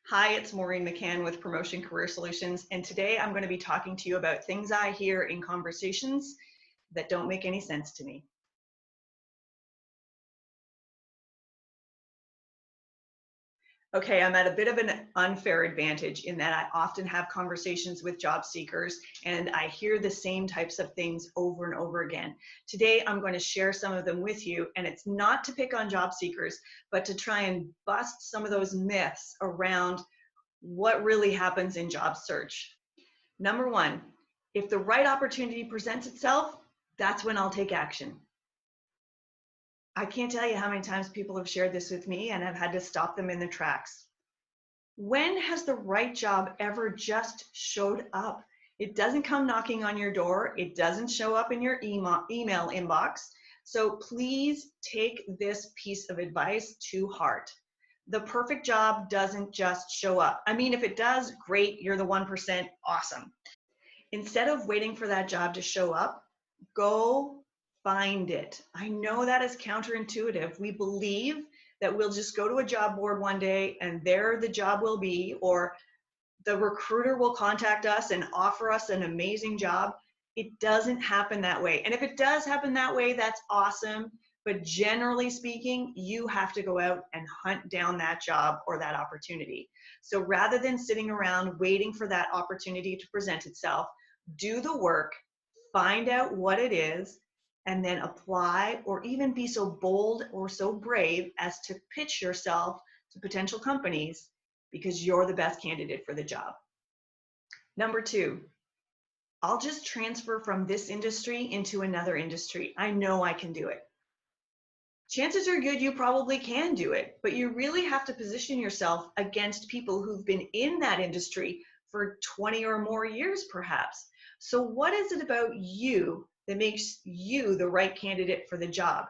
Hi, it's Maureen McCann with Promotion Career Solutions, and today I'm going to be talking to you about things I hear in conversations that don't make any sense to me. Okay, I'm at a bit of an unfair advantage in that I often have conversations with job seekers and I hear the same types of things over and over again. Today, I'm going to share some of them with you, and it's not to pick on job seekers, but to try and bust some of those myths around what really happens in job search. Number one, if the right opportunity presents itself, that's when I'll take action. I can't tell you how many times people have shared this with me and I've had to stop them in their tracks. When has the right job ever just showed up? It doesn't come knocking on your door. It doesn't show up in your email inbox. So please take this piece of advice to heart. The perfect job doesn't just show up. I mean, if it does, great, you're the 1%, awesome. Instead of waiting for that job to show up, go find it. I know that is counterintuitive. We believe that we'll just go to a job board one day and there the job will be, or the recruiter will contact us and offer us an amazing job. It doesn't happen that way. And if it does happen that way, that's awesome. But generally speaking, you have to go out and hunt down that job or that opportunity. So rather than sitting around waiting for that opportunity to present itself, do the work, find out what it is, and then apply, or even be so bold or so brave as to pitch yourself to potential companies because you're the best candidate for the job. Number two, I'll just transfer from this industry into another industry. I know I can do it. Chances are good you probably can do it, but you really have to position yourself against people who've been in that industry for 20 or more years, perhaps. So what is it about you that makes you the right candidate for the job?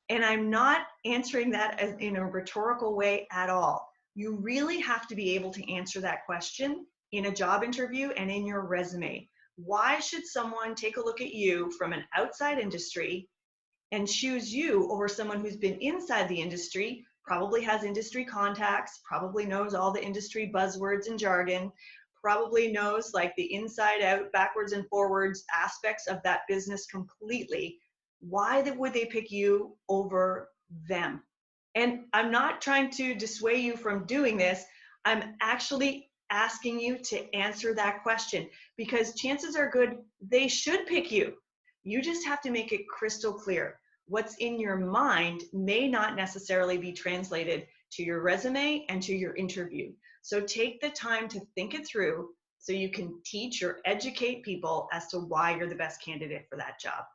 And I'm not answering that as in a rhetorical way at all. You really have to be able to answer that question in a job interview and in your resume. Why should someone take a look at you from an outside industry and choose you over someone who's been inside the industry, probably has industry contacts, probably knows all the industry buzzwords and jargon, probably knows like the inside out, backwards and forwards aspects of that business completely? Why would they pick you over them? And I'm not trying to dissuade you from doing this. I'm actually asking you to answer that question because chances are good they should pick you. You just have to make it crystal clear. What's in your mind may not necessarily be translated to your resume and to your interview. So take the time to think it through so you can teach or educate people as to why you're the best candidate for that job.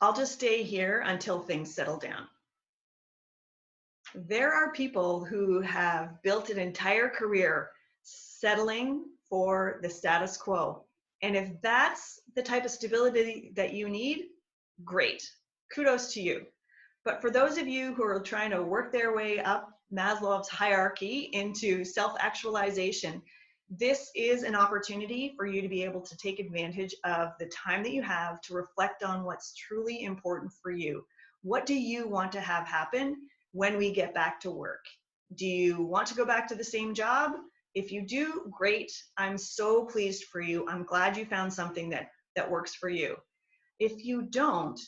I'll just stay here until things settle down. There are people who have built an entire career settling for the status quo. And if that's the type of stability that you need, great. Kudos to you. But for those of you who are trying to work their way up Maslow's hierarchy into self-actualization, this is an opportunity for you to be able to take advantage of the time that you have to reflect on what's truly important for you. What do you want to have happen when we get back to work? Do you want to go back to the same job? If you do, great. I'm so pleased for you. I'm glad you found something that works for you. If you don't,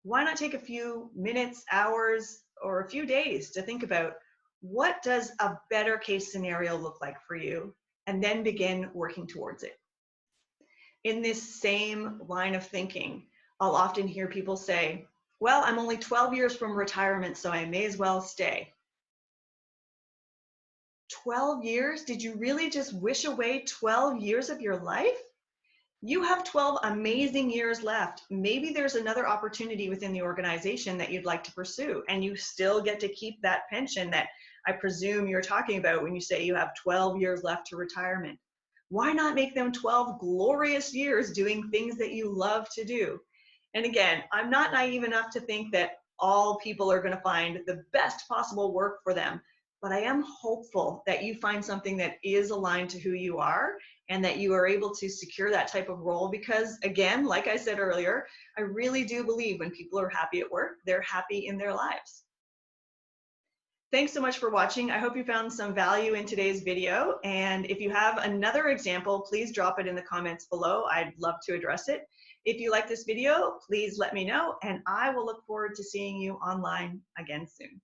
why not take a few minutes, hours, or a few days to think about what does a better case scenario look like for you, and then begin working towards it. In this same line of thinking, I'll often hear people say, well, I'm only 12 years from retirement, so I may as well stay. 12 years? Did you really just wish away 12 years of your life? You have 12 amazing years left. Maybe there's another opportunity within the organization that you'd like to pursue, and you still get to keep that pension that I presume you're talking about when you say you have 12 years left to retirement. Why not make them 12 glorious years doing things that you love to do? And again, I'm not naive enough to think that all people are going to find the best possible work for them, but I am hopeful that you find something that is aligned to who you are and that you are able to secure that type of role because, again, like I said earlier, I really do believe when people are happy at work, they're happy in their lives. Thanks so much for watching. I hope you found some value in today's video. And if you have another example, please drop it in the comments below. I'd love to address it. If you like this video, please let me know, and I will look forward to seeing you online again soon.